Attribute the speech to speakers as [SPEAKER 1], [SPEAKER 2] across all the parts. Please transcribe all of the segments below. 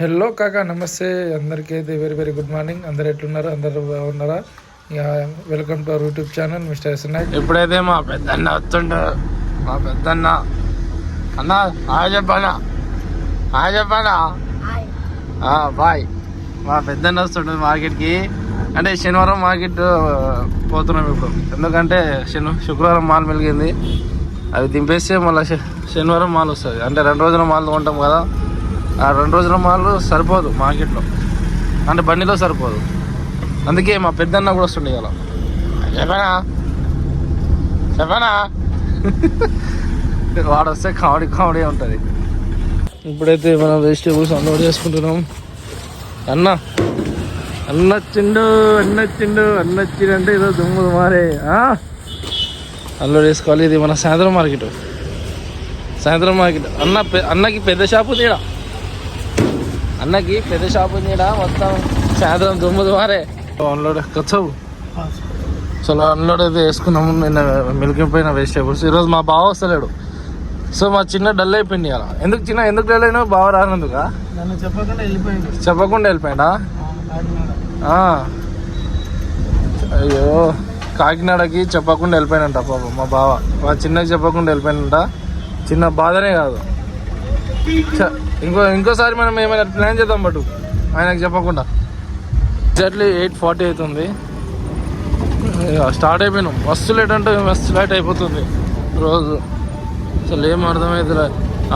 [SPEAKER 1] Hello కాకా, నమస్తే అందరికీ. అయితే వెరీ వెరీ గుడ్ మార్నింగ్. అందరు ఎట్లున్నారు? అందరు బాగున్నారా? Welcome to our YouTube channel mister SNI.
[SPEAKER 2] ఇప్పుడైతే మా పెద్దన్న వస్తుండ, మా పెద్దన్న అన్న చెప్పనా బాయ్. మా పెద్దన్న వస్తుండే మార్కెట్కి. అంటే శనివారం మార్కెట్ పోతున్నాం ఇప్పుడు. ఎందుకంటే శుక్రవారం మాల్ మెలిగింది, అది దింపేస్తే మళ్ళీ శనివారం మాల్ వస్తుంది. అంటే 2 రోజుల మాల్ కొంటాం కదా, ఆ 2 రోజుల మాల్ సరిపోదు మార్కెట్లో, అంటే బండిలో సరిపోదు. అందుకే మా పెద్దన్న కూడా వస్తుండే కదా. చెప్పనా వాడు వస్తే కామెడీ ఉంటుంది. ఇప్పుడైతే మనం వెజిటేబుల్స్ అన్లోడ్ చేసుకుంటున్నాం. అన్నొచ్చిండంటే ఏదో దుమ్ము మారే అన్లోడ్ చేసుకోవాలి. ఇది మన సాయంత్రం మార్కెట్. అన్నకి పెద్ద షాపు తీయడా, మొత్తం సాయంత్రం దుమ్ము మారే అన్లోడ్ ఎక్కచ్చు. సో అన్లోడ్ అయితే వేసుకున్నాము. నిన్న మిలికిపోయిన వెజిటేబుల్స్. ఈరోజు మా బావ వస్తలేడు, సో మా చిన్న డల్ అయిపోయింది అలా. ఎందుకు డల్ అయినా? బావ రానందుక చెప్పకుండా వెళ్ళిపోయిందా? అయ్యో, కాకినాడకి చెప్పకుండా వెళ్ళిపోయినంట పాపం మా బావ. మా చిన్నకి చెప్పకుండా వెళ్ళిపోయినంట. చిన్న బాధనే కాదు, ఇంకోసారి మనం ఏమైనా ప్లాన్ చేద్దాం బట్ ఆయనకు చెప్పకుండా. ఎగ్జాక్ట్లీ 8:40 అవుతుంది. స్టార్ట్ అయిపోయినాం. మస్తు లేట్ అయిపోతుంది రోజు. అసలు ఏం అర్థమవుతుంది.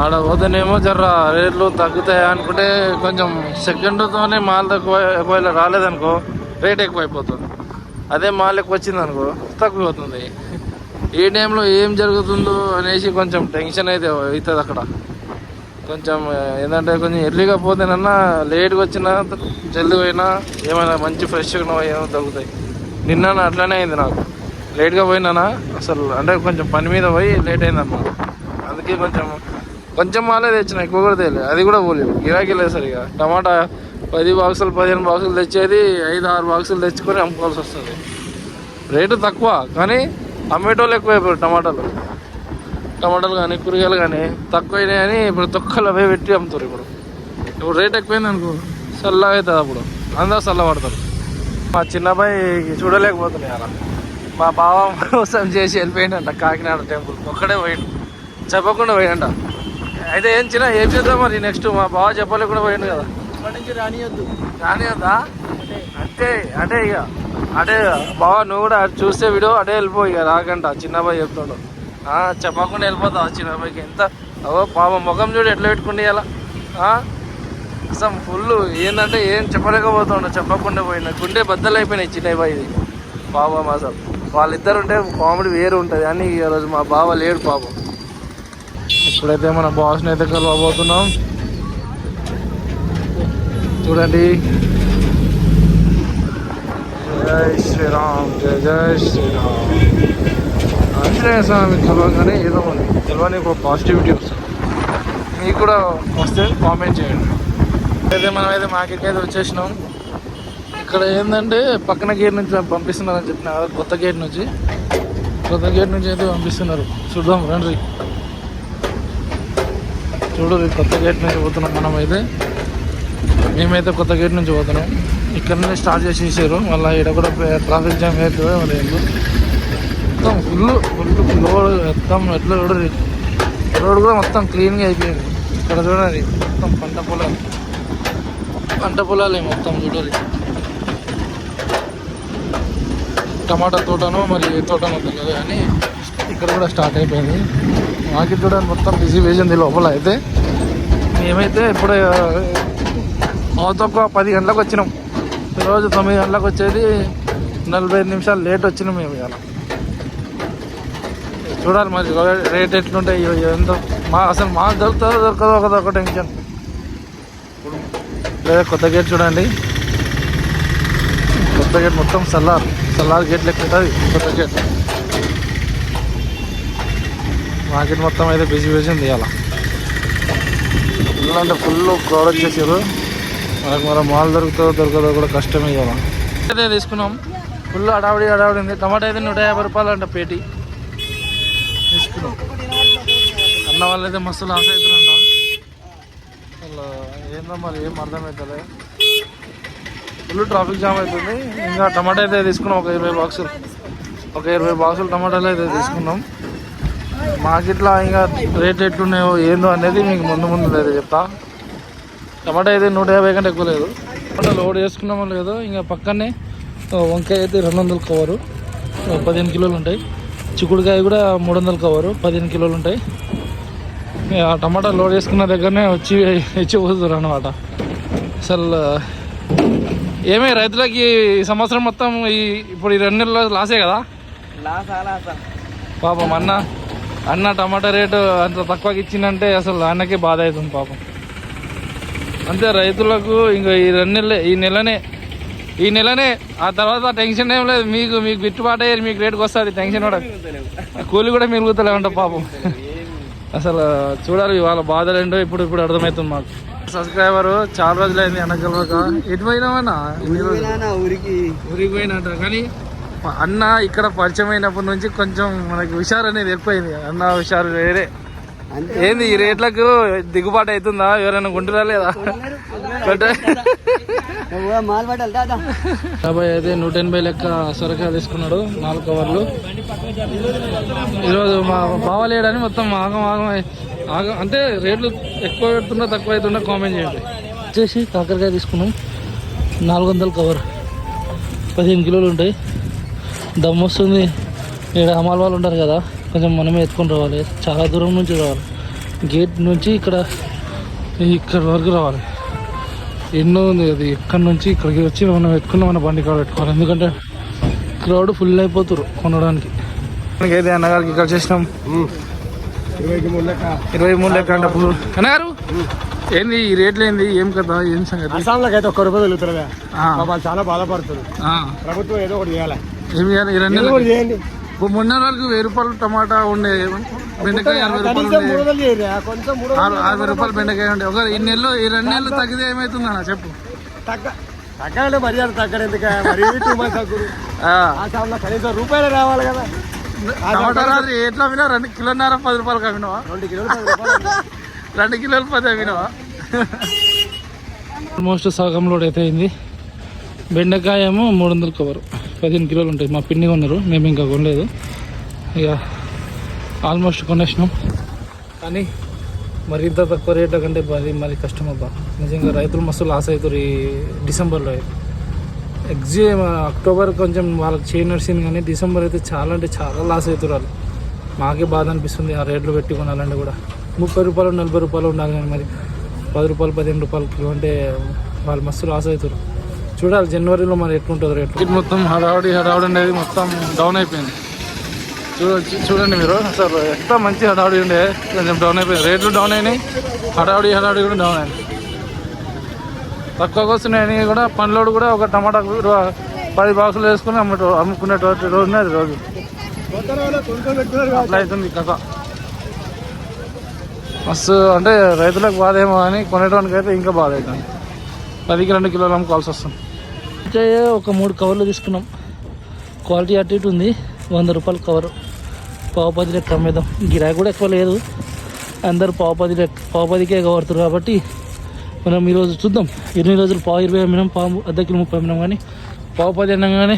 [SPEAKER 2] ఆడ పోతేనేమో జర్ర రేట్లు తగ్గుతాయి అనుకుంటే కొంచెం సెకండ్తోనే మాల్ ఒకవేళ రాలేదనుకో రేట్ ఎక్కువైపోతుంది. అదే మాల్ ఎక్కువ వచ్చింది అనుకో తక్కువవుతుంది. ఏ టైంలో ఏం జరుగుతుందో అనేసి కొంచెం టెన్షన్ అయితే అవుతుంది అక్కడ. కొంచెం ఏంటంటే కొంచెం ఎర్లీగా పోతేనన్నా, లేట్గా వచ్చినా జల్దీ పోయినా ఏమైనా మంచి ఫ్రెష్గా ఏమో తగ్గుతాయి. నిన్న అట్లనే అయింది నాకు. లేట్గా పోయినానా అసలు, అంటే కొంచెం పని మీద పోయి లేట్ అయిందన్నమాట. అందుకే కొంచెం మాలే తెచ్చిన, ఎక్కువ కూడా తెలియదు. అది కూడా పోలేవు, గిరాకీ లేదు సరిగా. టమాటా 10 బాక్సులు 15 బాక్సులు తెచ్చేది 5-6 బాక్సులు తెచ్చుకొని అమ్ముకోవాల్సి వస్తుంది. రేటు తక్కువ కానీ అమ్మేటోళ్ళు ఎక్కువైపోయారు. టమాటాలు కానీ కూరగాయలు కానీ తక్కువైనాయి అని ఇప్పుడు తొక్కలు అవే పెట్టి అమ్ముతారు. ఇప్పుడు రేట్ ఎక్కువైంది అనుకో చల్లగా అవుతుంది. అప్పుడు అందరూ చల్ల పడతారు. మా చిన్నబ్బాయి చూడలేకపోతున్నాయి అలా. మా బావ కోసం చేసి వెళ్ళిపోయిందంట కాకినాడ టెంపుల్. ఒక్కడే పోయిండు, చెప్పకుండా పోయిందంట. అయితే ఏం చేద్దాం మరి నెక్స్ట్? మా బావ చెప్పలేకుండా పోయిండు కదా. రానియద్దా? అంటే బావ నువ్వు కూడా చూస్తే వీడియో అటే వెళ్ళిపో ఇక, రాకంట. చిన్నబ్బాయి చెప్తాడు. చెప్పకుండా వెళ్ళిపోతావు చిన్నబ్బాయికి. ఎంత పాప ముఖం చూడు ఎట్లా పెట్టుకుంటే అలా. అసలు ఫుల్ ఏంటంటే ఏం చెప్పలేకపోతుండ, చెప్పకుండా పోయిన గుండె బద్దలు అయిపోయినాయి చిన్నబ్బాయిది పాపం. అసలు వాళ్ళిద్దరు ఉంటే కామెడీ వేరు ఉంటుంది అని ఈరోజు మా బావ లేడు పాపం. ఇప్పుడైతే మన బాస్ని అయితే కలవబోతున్నాం. చూడండి. జై శ్రీరామ్, జై శ్రీరామ్. ఆంజనేయ స్వామి కలవగానే ఏదో తెలియని ఒక పాజిటివిటీ వస్తుంది. మీకు కూడా వస్తే కామెంట్ చేయండి. అయితే మనమైతే మార్కెట్కి అయితే వచ్చేసినాం. ఇక్కడ ఏంటంటే పక్కన గేట్ నుంచి పంపిస్తున్నారని చెప్పిన కదా, కొత్త గేట్ నుంచి అయితే పంపిస్తున్నారు. చూద్దాం రండి. చూడు, కొత్త గేట్ నుంచి పోతున్నాం మేమైతే కొత్త గేట్ నుంచి పోతున్నాం. ఇక్కడ నుంచి స్టార్ట్ చేసేసారు. మళ్ళీ ఇక్కడ కూడా ట్రాఫిక్ జామ్ అవుతుంది. మరి మొత్తం ఫుల్ లోడ్ మొత్తం ఎట్లా చూడండి. రోడ్ కూడా మొత్తం క్లీన్గా అయిపోయింది. ఇక్కడ చూడండి మొత్తం పంట పొలాలే మొత్తం చూడాలి. టమాటా తోటనో మరి ఏ తోటనో తెలియదు కానీ ఇక్కడ కూడా స్టార్ట్ అయిపోయింది. మార్కెట్ చూడండి మొత్తం బిజీ వేసింది లోపల. అయితే మేమైతే ఇప్పుడు తక్కువ 10 గంటలకు వచ్చినాం. ఈరోజు 9 గంటలకు వచ్చేది, 45 నిమిషాలు లేట్ వచ్చినాం మేము ఇవాళ. చూడాలి మరి రేట్ ఎట్లుంటాయి ఎంతో. అసలు మాకు దొరకదో ఒక టెన్షన్. లేదా కొత్త గేట్ చూడండి. కొత్త గేట్ మొత్తం సల్లార్ గేట్ లెక్క ఉంటుంది కొత్త గేట్. మార్కెట్ మొత్తం అయితే బిజీ ఉంది ఇవాళ. ఫుల్ అంటే ఫుల్ క్రౌడ్ వచ్చేసారు. మనకు మన మాల్ దొరకదో కూడా కష్టమే ఇవాళ. అయితే తీసుకున్నాం. ఫుల్ హడావిడి ఉంది. టమాటా అయితే 150 రూపాయలు అంట పేటీ తీసుకున్నాం. అన్న వాళ్ళైతే మస్తు లాస్ అవుతారంట. అలా ఏందో మరి ఏం అర్థమవుతుంది. ఫుల్ ట్రాఫిక్ జామ్ అవుతుంది. ఇంకా టమాటా అయితే తీసుకున్నాం ఒక 20 బాక్సులు, ఒక 20 బాక్సులు టమాటాలు అయితే తీసుకున్నాం. మార్కెట్లో ఇంకా రేట్ ఎట్లున్నాయో ఏందో అనేది మీకు ముందు అయితే చెప్తా. టమాటా అయితే 150 కంటే ఎక్కువ లేదు. టమాటా లోడ్ చేసుకున్నామో లేదో. ఇంకా పక్కనే వంకాయ అయితే 200 కవరు 15 కిలోలు ఉంటాయి. చిక్కుడుకాయ కూడా 300 కవరు 15 కిలోలు ఉంటాయి. ఆ టమాటా లోడ్ చేసుకున్న దగ్గరనే వచ్చి పోతున్నారు అన్నమాట. అసలు ఏమే రైతులకి ఈ సంవత్సరం మొత్తం ఇప్పుడు ఈ 2 నెలలు లాసే కదా. పాపం అన్న టమాటా రేటు అంత తక్కువకి ఇచ్చిందంటే అసలు అన్నకే బాధ అవుతుంది పాపం. అంతే రైతులకు ఇంకా ఈ 2 నెలలే, ఈ నెలనే ఆ తర్వాత టెన్షన్ ఏం లేదు. మీకు గిట్టుబాటు అయ్యేది మీకు రేటుకి వస్తుంది. టెన్షన్ కూడా కూలి కూడా మిగులుతలే ఉంటా పాపం. అసలు చూడాలి వాళ్ళ బాధలు ఏంటో ఇప్పుడు అర్థమవుతుంది మాకు. సబ్స్క్రైబరు చాలా రోజులైంది అన్నగలక. ఎటు పోయినామన్నా? ఊరికి పోయినట్ట. కానీ అన్న ఇక్కడ పరిచయం అయినప్పటి నుంచి కొంచెం మనకి హుషారు అనేది ఎక్కువైంది. అన్న హుషారు వేరే. ఏంది ఈ రేట్లకు దిగుబాటు అవుతుందా? ఎవరైనా కొంటురా లేదా? యాభై అయితే 180 లెక్క సొరకాయ తీసుకున్నాడు 4 కవర్లు. ఈరోజు మా బావలేడని మొత్తం ఆగం అంటే రేట్లు ఎక్కువ పెడుతున్నా తక్కువ అవుతున్నా కామెంట్ చేయండి. వచ్చేసి కాకరకాయ తీసుకున్నాం 400 కవర్ 15 కిలోలు ఉంటాయి. దమ్ వస్తుంది. ఇక్కడ అమ్మాల వాళ్ళు ఉంటారు కదా, కొంచెం మనమే ఎత్తుకొని రావాలి. చాలా దూరం నుంచి రావాలి. గేట్ నుంచి ఇక్కడ వరకు రావాలి. ఎన్నో ఉంది అది. ఇక్కడ నుంచి ఇక్కడికి వచ్చి మనం ఎత్తుకుని మన బండి కాడ పెట్టుకోవాలి. ఎందుకంటే క్రౌడ్ ఫుల్ అయిపోతారు కొనడానికి. మనకైతే అన్నగారికి ఇక్కడ చేసినాం 23 లెక్క అంటే అన్నగారు. ఏంది ఈ రేట్లు ఏంది? ఏం కదా ఏం సంగతి?
[SPEAKER 3] అస్సాంలోకి అయితే 1 రూపాయి వెళ్తారా? చాలా బాధపడుతుంది. ప్రభుత్వం ఏదో ఒకటి చేయాలి.
[SPEAKER 2] ఏం చేయాలి? ఈ 2 నెలలు
[SPEAKER 3] చేయండి.
[SPEAKER 2] మొన్న వరకు 1000 రూపాయలు టమాటా ఉండే, బెండకాయ 60 రూపాయలు ఉండే, 60 రూపాయలు బెండకాయ ఉండే. ఒక ఈ 2 నెలలు తగ్గితే ఏమవుతుంది అన్న చెప్పు?
[SPEAKER 3] తగ్గంటే మర్యాద తగ్గడం ఎందుకు? మరి 2 మంత్స్ తగ్గురు. కనీసం రూపాయలు రావాలి కదా.
[SPEAKER 2] టమాటా రాత్రి ఎట్లా అమ్మినా? 2 కిలోన్నర 10 రూపాయలకి అమ్మినావా?
[SPEAKER 3] 2 కిలోలు
[SPEAKER 2] 2 కిలోలు 10 అమ్మినావా? ఆల్మోస్ట్ సగం లోడ్ అయితే అయింది. బెండకాయ ఏమో 300 కవర్ 15 కిలోలు ఉంటాయి. మా పిన్ని కొన్నారు, మేము ఇంకా కొనలేదు. ఇక ఆల్మోస్ట్ కొనేసినాం. కానీ మరి ఇంత తక్కువ రేట్ల కంటే మరి కష్టం అబ్బా. నిజంగా రైతులు మస్తు లాస్ అవుతారు ఈ డిసెంబర్లో. అక్టోబర్ కొంచెం వాళ్ళకి చేయి నడిచింది, కానీ డిసెంబర్ అయితే చాలా అంటే చాలా లాస్ అవుతారు వాళ్ళు. మాకే బాధ అనిపిస్తుంది ఆ రేట్లు పెట్టి కొనాలంటే కూడా. 30 రూపాయలు 40 రూపాయలు ఉండాలి, కానీ మరి 10 రూపాయలు 15 రూపాయలు కిలో అంటే వాళ్ళు మస్తు లాస్ అవుతారు. చూడాలి జనవరిలో మరి ఎట్లుంటుంది రేట్లు. మొత్తం హడావుడి అనేది మొత్తం డౌన్ అయిపోయింది. చూడండి మీరు, అసలు ఎంత మంచి హడావుడి ఉండే కొంచెం డౌన్ అయిపోయింది. రేట్లు డౌన్ అయినాయి, హడావుడి కూడా డౌన్ అయింది. తక్కువగా వస్తున్నాయని కూడా పండ్లోడు కూడా ఒక టమాటా 10 బాక్సులు వేసుకుని అమ్ముకునేటువంటి రోజునే అది రోజు అట్లా అవుతుంది కథ. మస్తు అంటే రైతులకు బాధ ఏమో అని కొనేటానికి అయితే ఇంకా బాధ అవుతుంది. 10కి 2 కిలోలు అమ్ముకోవాల్సి వస్తుంది. ఒక 3 కవర్లు తీసుకున్నాం. క్వాలిటీ అటు ఇటు ఉంది. 100 రూపాయలు కవరు. 10 లెక్క అమ్మేద్దాం. గిరాకీ కూడా ఎక్కువ లేదు, అందరు 10కే కవరుతారు. కాబట్టి మనం ఈరోజు చూద్దాం. 20 రోజులు 20 అమ్మినాం, 1/2 కిలో 30 అమ్మినాం. కానీ 10 అనగానే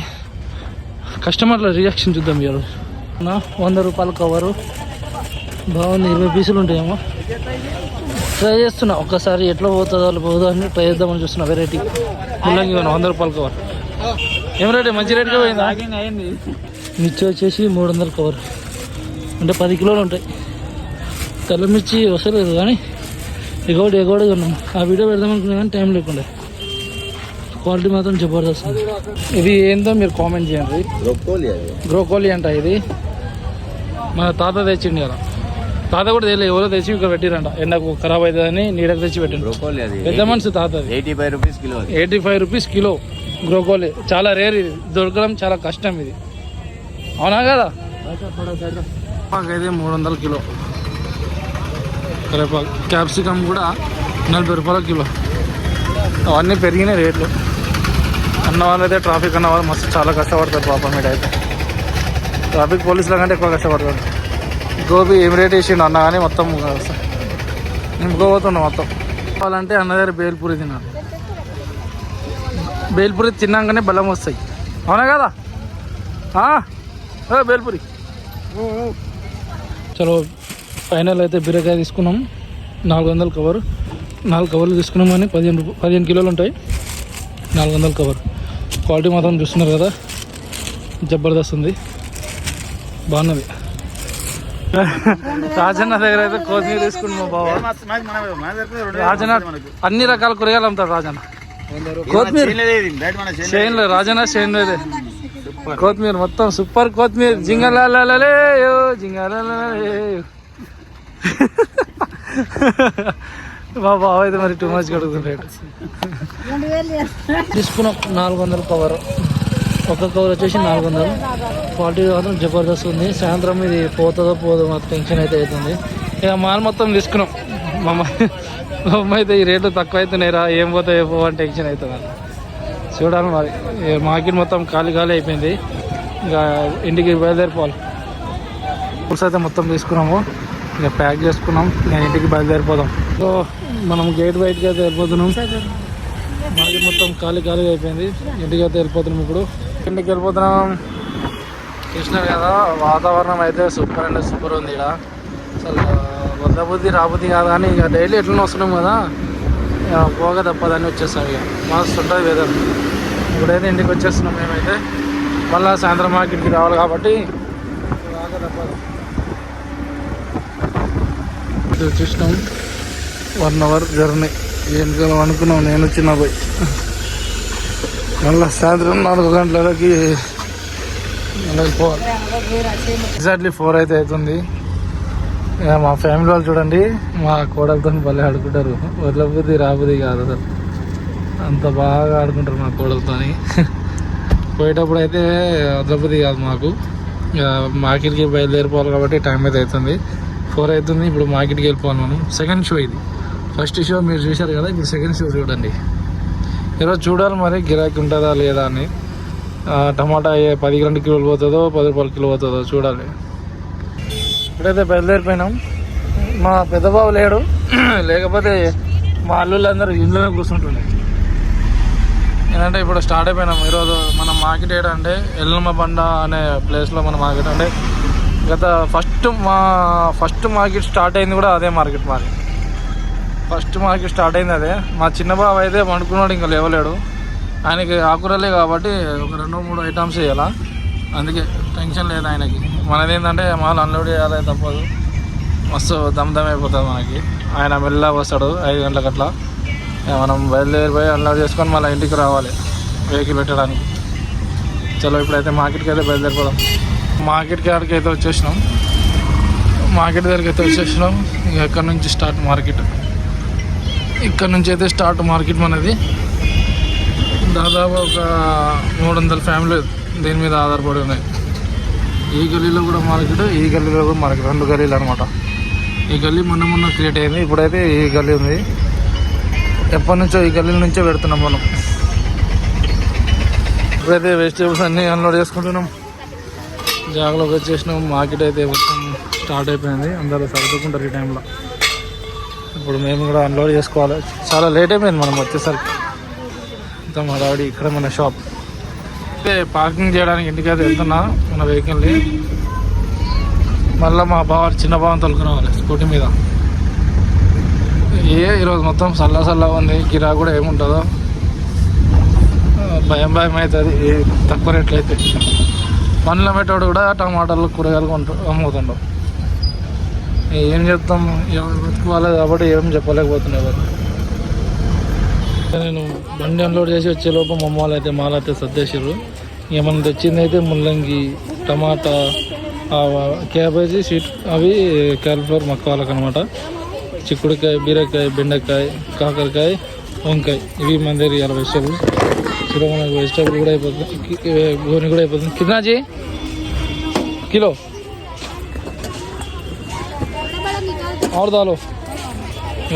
[SPEAKER 2] కస్టమర్ల రియాక్షన్ చూద్దాం ఈరోజు. 100 రూపాయల కవరు బాగుంది. 20 పీసులు ఉంటాయేమో. ట్రై చేస్తున్నా ఒక్కసారి ఎట్లా పోతుందో అని ట్రై చేద్దామని చూస్తున్నా. వెరైటీ ముల్లంగి 100 రూపాయల కవర్. ఏం రేటు? మంచి రేట్గా పోయిందా? మిర్చి వచ్చేసి 300 కవర్ అంటే 10 కిలోలు ఉంటాయి. తెల్ల మిర్చి వస్తలేదు, కానీ ఎగోడిగా ఉన్నాం. ఆ వీడియో పెడదాం అనుకున్నా కానీ టైం లేకుండా. క్వాలిటీ మాత్రం జబర్దస్త్. ఇది ఏందో మీరు కామెంట్ చేయండి. బ్రోకోలీ అంట. ఇది మన తాత తెచ్చిండి కదా. తాత కూడా తెలియదు, ఎవరో తెచ్చి ఇక్కడ పెట్టిరంట. ఎండకు ఖరాబ్ అవుతుందని నీడకు తెచ్చి పెట్టిండు. పెద్ద మనసు తాత. 85 రూపీస్ కిలో బ్రోకోలీ. చాలా రేర్, ఇది దొరకడం చాలా కష్టం. ఇది అవునా కదా? మాకైతే 300 కిలో. కరేపాకు, క్యాప్సికమ్ కూడా 40 రూపాయల కిలో. అవన్నీ పెరిగినాయి రేట్లు. అన్న వాళ్ళు అయితే ట్రాఫిక్ అన్న వాళ్ళు మస్తు చాలా కష్టపడతారు పాపం. మీరైతే ట్రాఫిక్ పోలీసుల కంటే ఎక్కువ కష్టపడతారు. గోబీ ఏం రేట్ వేసిండు అన్న, కానీ మొత్తం నింపుకోబోతున్నాం మొత్తం. కావాలంటే అన్న దగ్గర బేల్పూరి తినాలి. బేల్పూరి తిన్నాకనే బలం వస్తాయి, అవునా కదా? బేల్పూరి. చలో ఫైనల్ అయితే బీరకాయ తీసుకున్నాం. 400 కవర్, 4 కవర్లు తీసుకున్నాం. కానీ 15 కిలోలు ఉంటాయి. 400 కవర్. క్వాలిటీ మాత్రం చూస్తున్నారు కదా, జబర్దస్త్ ఉంది, బాగున్నది. రాజన్న దగ్గర అయితే కొత్తిమీర తీసుకున్నాం బావ. రాజన్న అన్ని రకాల కూరగాయలు అమ్ముతాడు. రాజన్న కొత్తిమీర షైన్లో, రాజన్న షైన్లో ఇదే కొత్తిమీర మొత్తం సూపర్ కొత్తిమీర. జింగలే జింగలే మా బావ అయితే మరి టూ మచ్ కడుగుతుంటాడు. తీసుకున్నాం 400 కవర్. ఒక కవర్ వచ్చేసి 400. క్వాలిటీ మాత్రం జబర్దస్త్ ఉంది. సాయంత్రం ఇది పోతుందో పోదో మాకు టెన్షన్ అయితే అవుతుంది. ఇక మాల్ మొత్తం తీసుకున్నాం. మా అమ్మ అయితే ఈ రేట్లు తక్కువ అవుతున్నాయిరా, ఏం పోతాయో పో అని టెన్షన్ అవుతుంది. చూడాలి మరి. మార్కెట్ మొత్తం ఖాళీ అయిపోయింది. ఇంకా ఇంటికి బయలుదేరిపోవాలి. ఫ్రూట్స్ అయితే మొత్తం తీసుకున్నాము, ఇక ప్యాక్ చేసుకున్నాం. నేను ఇంటికి బయలుదేరిపోదాం. సో మనం గేట్ బయటకి అయితే వెళ్ళిపోతున్నాం. మార్కెట్ మొత్తం ఖాళీ అయిపోయింది. ఇంటికి అయితే వెళ్ళిపోతున్నాం. ఇప్పుడు ఇంటికి వెళ్ళిపోతున్నాం. చూసినారు కదా, వాతావరణం అయితే సూపర్ అంటే సూపర్ ఉంది. ఇక్కడ అసలు వద్దబుద్ధి రాబుద్ధి కాదు, కానీ ఇక డైలీ ఎట్లనే వస్తున్నాం కదా, పోగా తప్పదని వచ్చేస్తాం. ఇక మస్తు ఉంటుంది వెదర్. ఇప్పుడైతే ఇంటికి వచ్చేస్తున్నాం. మేమైతే మళ్ళీ సాయంత్రం మార్కెట్కి రావాలి కాబట్టి రాగా తప్పదు. చూసినాం 1 అవర్ జర్నీ. ఏం అనుకున్నాం, నేను చిన్న పోయి మళ్ళీ సాయంత్రం 4 గంటలకి పోవాలి. ఎగ్జాక్ట్లీ 4 అయితే అవుతుంది. మా ఫ్యామిలీ వాళ్ళు చూడండి, మా కోడలతో భలే ఆడుకుంటారు. వదలబుద్ధి రాబుద్ధి కాదు అసలు, అంత బాగా ఆడుకుంటారు మా కోడలతో. పోయేటప్పుడు అయితే వదలబుద్ధి కాదు మాకు. మార్కెట్కి బయలుదేరిపోవాలి కాబట్టి టైం అయితే అవుతుంది. 4 అవుతుంది. ఇప్పుడు మార్కెట్కి వెళ్ళిపోవాలి మనం. సెకండ్ షో ఇది. ఫస్ట్ షో మీరు చూశారు కదా, ఇప్పుడు సెకండ్ షో చూడండి. ఈరోజు చూడాలి మరి గిరాకీ ఉంటుందా లేదా అని. టమాటా 10 కిలోలు పోతుందో 10 రూపాయల కిలో పోతుందో చూడాలి. ఇప్పుడైతే బయలుదేరిపోయినాం. మా పెద్దబాబు లేడు, లేకపోతే మా అల్లుళ్ళందరూ ఇంట్లోనే కూర్చుంటుండే. ఏంటంటే ఇప్పుడు స్టార్ట్ అయిపోయినాం. ఈరోజు మన మార్కెట్ ఏంటంటే ఎల్లమ్మ బండ అనే ప్లేస్లో మన మార్కెట్. అంటే గత ఫస్ట్ మార్కెట్ స్టార్ట్ అయింది కూడా అదే మార్కెట్. ఫస్ట్ మార్కెట్ స్టార్ట్ అయింది అదే. మా చిన్న బాబు అయితే పండుకున్నాడు, ఇంకా లేవలేడు. ఆయనకి ఆకురలే కాబట్టి ఒక 2-3 ఐటమ్స్ చేయాలా, అందుకే టెన్షన్ లేదు ఆయనకి. మనది ఏంటంటే మాల్ అన్లోడ్ చేయాలి తప్పదు, మస్తు దమ్ అయిపోతుంది మనకి. ఆయన మెల్లగా వస్తాడు 5 గంటలకు అట్లా. మనం బయలుదేరిపోయి అన్లోడ్ చేసుకొని మళ్ళీ ఇంటికి రావాలి వెహికల్ పెట్టడానికి. చలో ఇప్పుడైతే మార్కెట్కి అయితే బయలుదేరిపోదాం. మార్కెట్ కాడికి అయితే వచ్చేసినాం. మార్కెట్ దగ్గరికి అయితే వచ్చేసినాం. ఇక ఎక్కడి నుంచి స్టార్ట్ మార్కెట్. ఇక్కడ నుంచి అయితే స్టార్ట్ మార్కెట్ మనది. దాదాపు ఒక 300 ఫ్యామిలీ దీని మీద ఆధారపడి ఉన్నాయి. ఈ గల్లీలో కూడా మార్కెట్, ఈ గల్లీలో కూడా మార్కెట్, 2 గల్లీలు అనమాట. ఈ గల్లీ మొన్న క్రియేట్ అయింది. ఇప్పుడైతే ఈ గల్లీ ఉంది. ఎప్పటి నుంచో ఈ గల్లీల నుంచే పెడుతున్నాం మనం. ఇప్పుడైతే వెజిటేబుల్స్ అన్నీ అన్లోడ్ చేసుకుంటున్నాం. జాగ్లోకి వచ్చేసినాం. మార్కెట్ అయితే మొత్తం స్టార్ట్ అయిపోయింది. అందరూ సర్దుకుంటారు ఈ టైంలో. ఇప్పుడు మేము కూడా అన్లోడ్ చేసుకోవాలి. చాలా లేట్ అయిపోయింది మనం వచ్చేసరికి. ఇంత మా డాడీ ఇక్కడ మన షాప్ అయితే పార్కింగ్ చేయడానికి ఇంటికైతే వెళ్తున్నా మన వెహికల్ని. మళ్ళీ మా చిన్న బావని తొలుకురావాలి స్కూటీ మీద. ఈరోజు మొత్తం చల్లగా ఉంది. గిరా కూడా ఏముంటుందో భయం అవుతుంది తక్కువ రేట్లు అయితే. పనులు అమ్మేటోడు కూడా టమాటాలు కూరగాయలు అమ్ముతుండవు. ఏం చెప్తాం, ఎవరు బతుకోవాలి కాబట్టి ఏం చెప్పలేకపోతున్నాయి. నేను బండి అన్లోడ్ చేసి వచ్చే లోపు మాలు అయితే సర్దేసారు. ఇక మనం తెచ్చింది అయితే ముల్లంగి, టమాటా, క్యాబేజీ, స్వీట్, అవి క్యాలిఫ్లవర్ మక్కవాళ్ళకి అనమాట. చిక్కుడుకాయ, బీరకాయ, బెండకాయ, కాకరకాయ, వంకాయ, ఇవి మన దగ్గర ఇవాళ వెజిటేబుల్స్. చూడ మనకు వెజిటేబుల్ కూడా అయిపోతుంది, గోని కూడా అయిపోతుంది. కిన్నాజీ కిలో ఆరు దాలో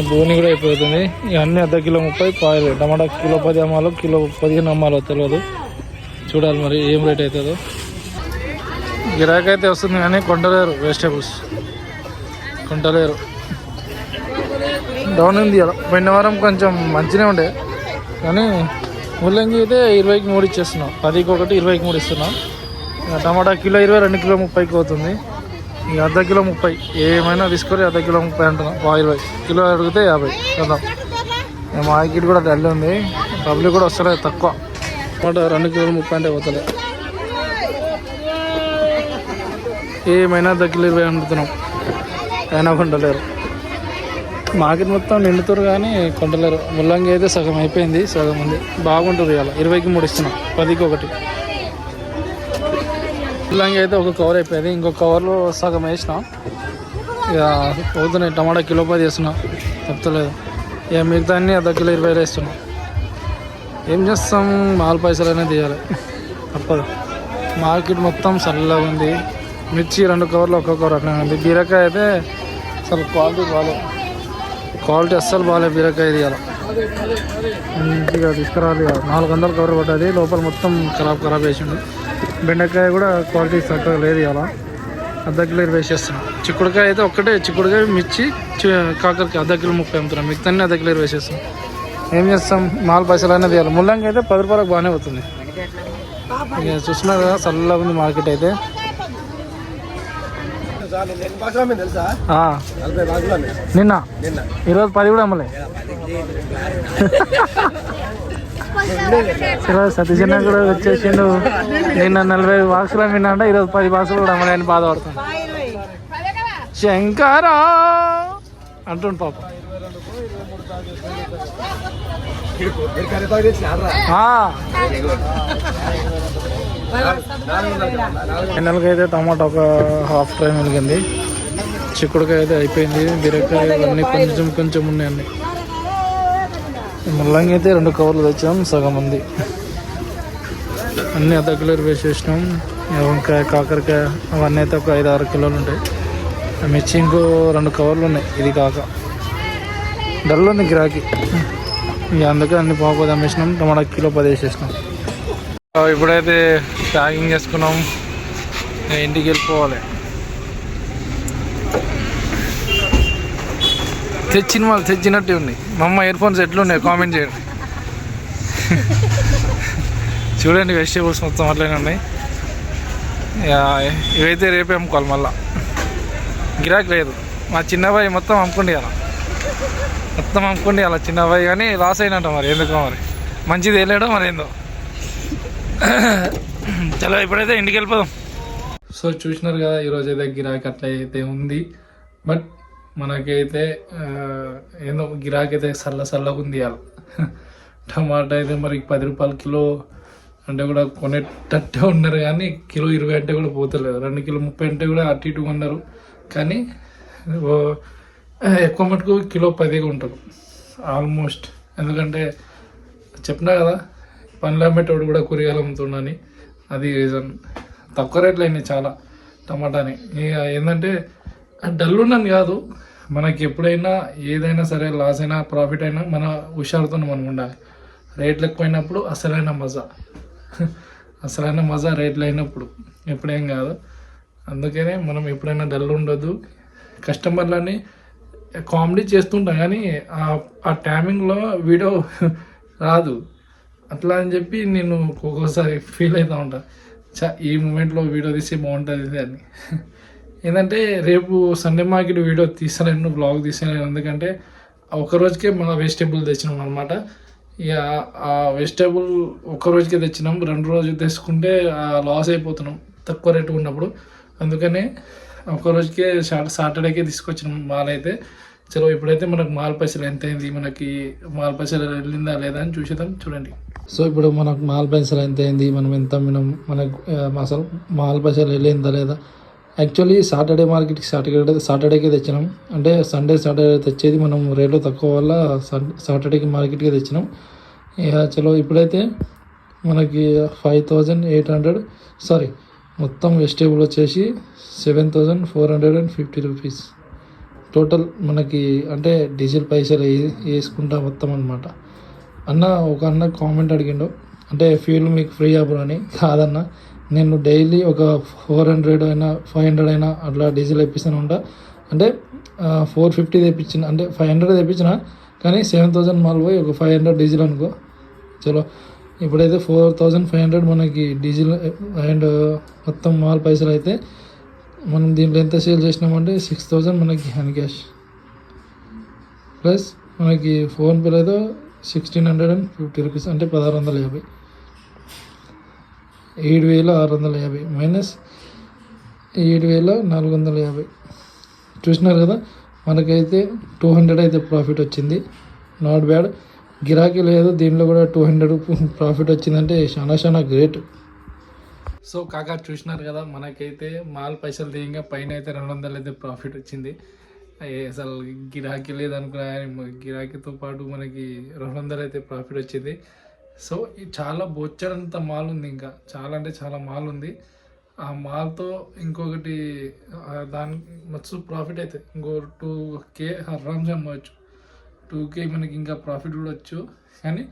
[SPEAKER 2] బోని కూడా అయిపోతుంది. ఇవన్నీ అర్ధ కిలో 30 పాయలు. టమాటా కిలో 10 అమ్మాలో, కిలో 15 అమ్మాలో తెలియదు. చూడాలి మరి ఏం రేట్ అవుతుందో. గిరాకీ అయితే వస్తుంది కానీ కొంటలేరు, వెజిటేబుల్స్ కొంటలేరు. డౌన్ ఉంది ఇలా. పోయిన వారం కొంచెం మంచిగా ఉండే కానీ ముల్లంగి అయితే 20కి 3 ఇచ్చేస్తున్నాం. 10కి 1, 20కి 3 ఇస్తున్నాం. టమాటా కిలో 20, 2 కిలో 30కి అవుతుంది. ఇక అర్ధ కిలో 30 ఏమైనా తీసుకొని అర్ధ కిలో 30 అంటున్నాం. 20 కిలో అడిగితే 50 కదా. మార్కెట్ కూడా డల్ ఉంది, పబ్లిక్ కూడా వస్తలేదు తక్కువ. టమాటా 2 కిలో 30 అంటే పోతలే. ఏమైనా అర్ధ కిలో 20 అమ్ముతున్నాం, అయినా కొంటలేరు. మార్కెట్ మొత్తం నిండుతారు కానీ కొంటలేరు. ముల్లంగి అయితే సగం అయిపోయింది, సగం ఉంది. బాగుంటుంది ఇలా. 20కి 3 ఇస్తున్నాం, 10కి 1. ముల్లంగి అయితే ఒక కవర్ అయిపోయింది, ఇంకొక కవర్లో సగం వేసినాం. ఇక పోతున్నాయి. టమాటా కిలో 10 వేస్తున్నాం, తప్పలేదు. ఇక మిగతా అన్నీ అర్ధ కిలో 20 వేస్తున్నాం. ఏం చేస్తాం, మాల్ పైసలనే తీయాలి, తప్పదు. మార్కెట్ మొత్తం చల్లగా ఉంది. మిర్చి 2 కవర్లు, 1 కవర్ అట్లా ఉంది. బీరకాయ అయితే అసలు క్వాలిటీ బాగాలేదు, క్వాలిటీ అస్సలు బాగాలేదు. బీరకాయ తీయాలి, మంచిగా తీసుకురావాలి. 400 కవర్ పడ్డది, లోపల మొత్తం ఖరాబ్ వేసిండు. బెండకాయ కూడా క్వాలిటీ చక్కగా లేదు. ఇలా అర్ధ కిలో 20 వేసేస్తున్నాం. చిక్కుడుకాయ అయితే ఒక్కటే చిక్కుడుకాయ, మిర్చి, కాకరకాయ అర్ధ కిలో 30 అమ్ముతున్నాం. మిగతా అర్ధ కిలో 20 వేసేస్తాం. ఏం చేస్తాం, మాల్ పైసలు అనేది తీయాలి. ముల్లంగి అయితే 10 రూపాయలకు బాగానే అవుతుంది. ఇక చూస్తున్నారు కదా, చల్లగా ఉంది మార్కెట్ అయితే. నిన్న ఈరోజు 10 కూడా అమ్మలే. ఈరోజు సతీష్ అన్న కూడా వచ్చేసిండు. నిన్న 40 బాక్సులు అమ్మిండ, ఈరోజు 10 బాక్సులు కూడా అమ్మలే అని బాధపడుతుంది. శంకరా అంటుండు పాప. ఎన్నెలకైతే టమాటా ఒక హాఫ్ ట్రై మిగిలింది. చిక్కుడుకాయ అయితే అయిపోయింది. బీరకాయ అన్నీ కొంచెం ఉన్నాయండి. ముల్లంగి అయితే 2 కవర్లు తెచ్చాం, సగం ఉంది. అన్నీ అర్ధ కిలో వేసేసినాం. వంకాయ, కాకరకాయ అవన్నీ అయితే ఒక 5-6 కిలోలు ఉంటాయి. మిర్చి ఇంకో 2 కవర్లు ఉన్నాయి. ఇది కాక డల్ ఉంది గిరాకీ. ఇక అందుకే అన్ని పావు అమ్మేసినాం. టమాటా కిలో 10 వేసేసినాం. ఇప్పుడైతే ప్యాకింగ్ చేసుకున్నాం, ఇంటికి వెళ్ళిపోవాలి. తెచ్చిన వాళ్ళు తెచ్చినట్టే ఉన్నాయి. మా అమ్మ ఇయర్ ఫోన్స్ ఎట్లున్నాయి కామెంట్ చేయండి. చూడండి, వెజిటేబుల్స్ మొత్తం అట్లనే ఉన్నాయి. ఇవైతే రేపే అమ్ముకోవాలి. మళ్ళీ గిరాకీ లేదు. మా చిన్నబాయి మొత్తం అమ్ముకుండి అలా, చిన్నబాయి. కానీ లాస్ అయినట్ట మరి, ఎందుకో మరి మంచిది వెళ్ళాడో మరి ఏందో. చలో ఇప్పుడైతే ఇంటికి వెళ్ళిపోదాం. సో చూసినారు కదా, ఈరోజు అయితే గిరాకీ అట్లా అయితే ఉంది. బట్ మనకైతే ఏందో గిరాకీ అయితే చల్లగా ఉంది. ఇవాళ టమాటా అయితే మరి 10 రూపాయలు కిలో అంటే కూడా కొనేటట్టే ఉన్నారు, కానీ కిలో 20 అంటే కూడా పోతలేదు. 2 కిలో 30 అంటే కూడా అటు ఇటు ఉన్నారు. కానీ ఎక్కువ మటుకు కిలో 10 ఉంటారు ఆల్మోస్ట్. ఎందుకంటే చెప్పినా కదా, పనులు అమ్మేటోడు కూడా కూరగాయలు అమ్ముతున్నాని, అది రీజన్. తక్కువ రేట్లు అయినాయి చాలా టమాటాని. ఇక ఏంటంటే డల్ ఉన్నాను కాదు, మనకి ఎప్పుడైనా ఏదైనా సరే, లాస్ అయినా ప్రాఫిట్ అయినా మన హుషారుతో మనం ఉండాలి. రేట్లు ఎక్కువైనప్పుడు అసలైన మజా రేట్లు అయినప్పుడు, ఎప్పుడేం కాదు. అందుకనే మనం ఎప్పుడైనా డల్ ఉండొద్దు. కస్టమర్లని కామెడీ చేస్తుంటాం కానీ ఆ టైమింగ్లో వీడియో రాదు. అట్లా అని చెప్పి నేను ఒక్కొక్కసారి ఫీల్ అవుతూ ఉంటాను, ఈ మూమెంట్లో వీడియో తీసి బాగుంటుంది అని. ఏంటంటే రేపు సండే మార్కెట్ వీడియో తీసాను, బ్లాగ్ తీసాను. ఎందుకంటే ఒకరోజుకే మన వెజిటేబుల్ తెచ్చినాం అనమాట. ఇక ఆ వెజిటేబుల్ ఒక్కరోజుకే తెచ్చినాం. 2 రోజులు తెచ్చుకుంటే లాస్ అయిపోతున్నాం తక్కువ రేటు ఉన్నప్పుడు. అందుకనే ఒక్కరోజుకే సాటర్డేకే తీసుకొచ్చినాం మాల్ అయితే. చలో ఇప్పుడైతే మనకు మాల్ పైసలు ఎంత అయింది, మనకి మాల్ పైసలు వెళ్ళిందా లేదా అని చూసేద్దాం. చూడండి. సో ఇప్పుడు మనకు మాల్ పైసలు ఎంత అయింది, మనం ఎంత అమ్మినాం, మనకు అసలు మాల్ పైసలు వెళ్ళిందా లేదా. యాక్చువల్లీ సాటర్డే మార్కెట్కి సాటర్డేకే తెచ్చినాం. అంటే సాటర్డే తెచ్చేది మనం రేట్లు తక్కువ వల్ల సాటర్డేకి మార్కెట్కి తెచ్చినాం. ఇక చలో ఇప్పుడైతే మనకి 5,800 మొత్తం వెజిటేబుల్ వచ్చేసి 7,450 రూపీస్ టోటల్ మనకి. అంటే డీజిల్ పైసలు వేసుకుంటా మొత్తం అనమాట. ఒక అన్న కామెంట్ అడిగిండు, అంటే ఫ్యూల్ మీకు ఫ్రీ అప్పుడు అని. కాదన్న, నేను డైలీ ఒక 400 అయినా 500 అయినా అట్లా డీజిల్ ఇప్పిస్తూనే ఉంటా. అంటే
[SPEAKER 1] 450 తెప్పించిన, అంటే 500 తెప్పించిన, కానీ 7000 మాల్ పోయి ఒక 500 డీజిల్ అనుకో. చలో ఇప్పుడైతే 4500 మనకి డీజిల్ అండ్ మొత్తం మాల్ పైసలు అయితే మనం దీంట్లో ఎంత సేల్ చేసినామంటే 6000 మనకి హ్యాండ్ క్యాష్ ప్లస్ మనకి ఫోన్పేలో అయితే 1650 రూపీస్, అంటే 1650, 7650 మైనస్ 7450. చూసినారు కదా, మనకైతే 200 అయితే ప్రాఫిట్ వచ్చింది. Not bad. గిరాకీ లేదు దీంట్లో కూడా 200 ప్రాఫిట్ వచ్చిందంటే చాలా గ్రేట్. సో కాకా చూసినారు కదా, మనకైతే మాల్ పైసలు తీయంగా పైన అయితే 200 అయితే ప్రాఫిట్ వచ్చింది. అసలు గిరాకీ లేదు అనుకున్నా, గిరాకీతో పాటు మనకి 200 అయితే ప్రాఫిట్ వచ్చింది. సో చాలా బొచ్చడంత మాల్ ఉంది, ఇంకా చాలా అంటే చాలా మాల్ ఉంది. ఆ మాల్తో ఇంకొకటి దాని మస్తు ప్రాఫిట్ అయితే ఇంకో 2K ఆరామ్స్ అమ్మవచ్చు. 2K మనకి ఇంకా ప్రాఫిట్ కూడా వచ్చు. కానీ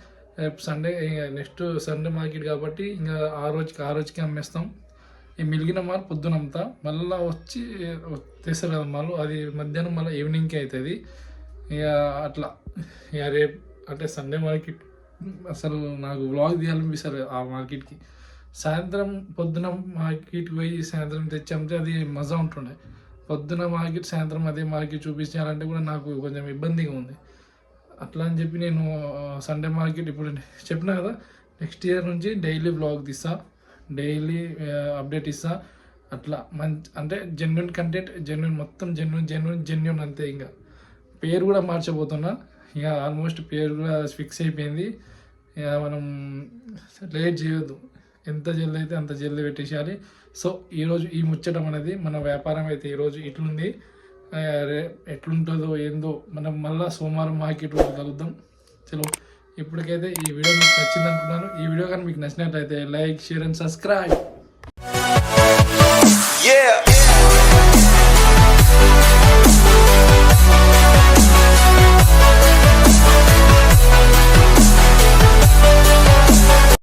[SPEAKER 1] రేపు సండే, నెక్స్ట్ సండే మార్కెట్ కాబట్టి ఇంకా ఆ రోజుకి అమ్మేస్తాం. ఈ మిగిలిన మాల్ పొద్దున అమ్ముతా, మళ్ళీ వచ్చి తెస్తారు కదా మాలు, అది మధ్యాహ్నం మళ్ళీ ఈవినింగ్కి అవుతుంది. ఇక అట్లా ఇక రేపు అంటే సండే మార్కెట్ అసలు నాకు వ్లాగ్ తీయాలనిపిస్తారు ఆ మార్కెట్కి. సాయంత్రం పొద్దున మార్కెట్కి పోయి సాయంత్రం తెచ్చి అమ్మితే అది మజా ఉంటుండే. పొద్దున మార్కెట్ సాయంత్రం అదే మార్కెట్ చూపించాలంటే కూడా నాకు కొంచెం ఇబ్బందిగా ఉంది. అట్లా అని చెప్పి నేను సండే మార్కెట్ ఇప్పుడు చెప్పినా కదా, నెక్స్ట్ ఇయర్ నుంచి డైలీ వ్లాగ్ తీస్తా, డైలీ అప్డేట్ ఇస్తా. అట్లా అంటే జెన్యున్ కంటెంట్, మొత్తం జెన్యున్ అంతే. ఇంకా పేరు కూడా మార్చబోతున్నా, ఇక ఆల్మోస్ట్ పేరు కూడా ఫిక్స్ అయిపోయింది. ఇక మనం లేట్ చేయొద్దు, ఎంత జల్ది అయితే అంత జల్ది పెట్టేసేయాలి. సో ఈరోజు ఈ ముచ్చటం అనేది మన వ్యాపారం అయితే ఈరోజు ఇట్లుంది. ఎట్లుంటుందో ఏందో మనం మళ్ళీ సోమవారం మార్కెట్ కలుద్దాం. చలో ఇప్పటికైతే ఈ వీడియో మీకు నచ్చింది అనుకున్నాను. ఈ వీడియో కానీ మీకు నచ్చినట్లయితే లైక్, షేర్ అండ్ సబ్స్క్రైబ్.